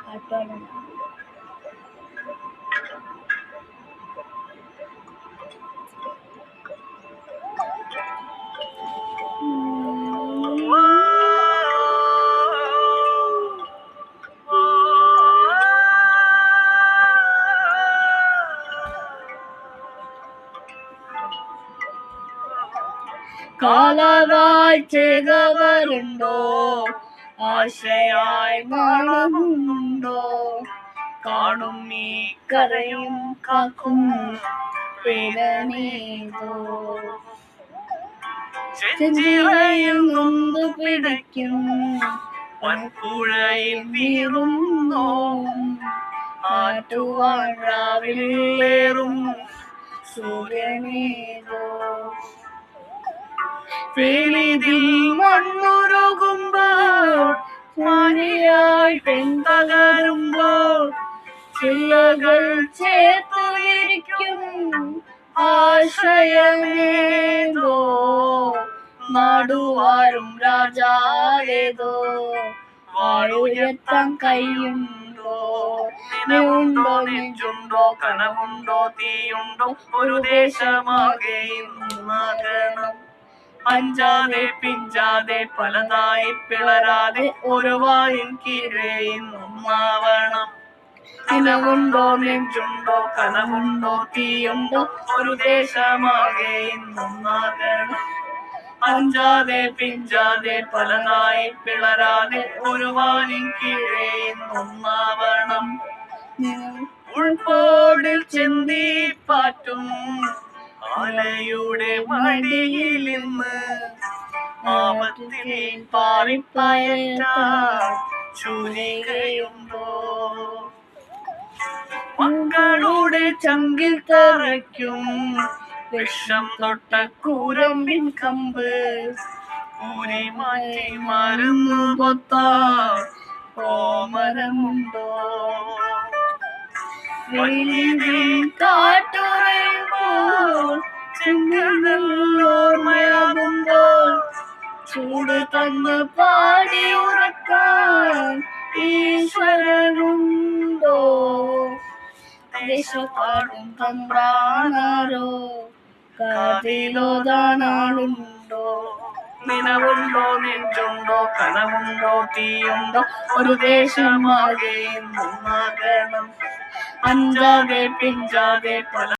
പാട്ടുപാടാണ്. കാലവാഴ്ചകവരുണ്ടോ, ആശയായി മണമുണ്ടോ, കാണും ഈ കരയും കാക്കും വേദനേതോ, ചെഞ്ചിറയിൽ നൊന്തു പിടയ്ക്കും വൻപുഴയിൽ വീറുന്നോ, ആറ്റുവാഴാവിലേറും സൂര്യനേതോ, വെളിതിൽ മണ്ണുരുകുമ്പോൾ മാനിയായി പെൺതകരുമ്പോൾ, ചില്ലകൾ ചേർത്ത് വിരിക്കും ആശയമേതോ, നാടുവാഴും രാജാവേതോ, വാഴുയർത്താൻ കൈയുണ്ടോ, നിലവുണ്ടോ നെഞ്ചുണ്ടോ, കനവുണ്ടോ തീയുണ്ടോ, ഒരു ദേശമാകെ ഇന്നാകണം. അഞ്ചാതെ പിഞ്ചാതെ പലതായി പിളരാതെ ഒരു വായിൻ കീഴേ ഇന്നൊന്നാവണം. നിലവുണ്ടോ നെഞ്ചുണ്ടോ, കനവുണ്ടോ തീയുണ്ടോ, ഒരു ദേശമാകെ ഇന്നൊന്നാകണം. അഞ്ചാതെ പിഞ്ചാതെ പലതായി പിളരാതെ ഒരു വായിൻ കീഴേ ഇന്നൊന്നാവണം. ഉൾപ്പോടിൽ ചിന്തിപ്പാറ്റും ആലയുടെ മടിയിൽ നിന്ന് ആപത്തിൽ പാറിപ്പയറ്റാൻ ചൂരികയുണ്ടോ, മക്കളുടെ ചങ്കിൽ തറയ്ക്കും വിഷം തൊട്ട കൂരമ്പിൻ കമ്പ് ഊരി മാറ്റി മരുന്നു പൊത്താൻ ഓമനമുണ്ടോ, വെളിയിൽ കാട്ടുറയുമ്പോൾ ഓർമ്മയാകുമ്പോൾ ചൂട് തന്ന് പാടി ഉറക്കാൻ ഈശ്വരനുണ്ടോ, ദേശപ്പാടും തമ്പ്രാനാരോ കാതിലോതാനാളുണ്ടോ, നിലവുണ്ടോ നെഞ്ചുണ്ടോ, കനവുണ്ടോ തീയുണ്ടോ, ഒരു ദേശമാകെ ഇന്നൊന്നാകണം. അഞ്ചാതെ പിഞ്ചാതെ പല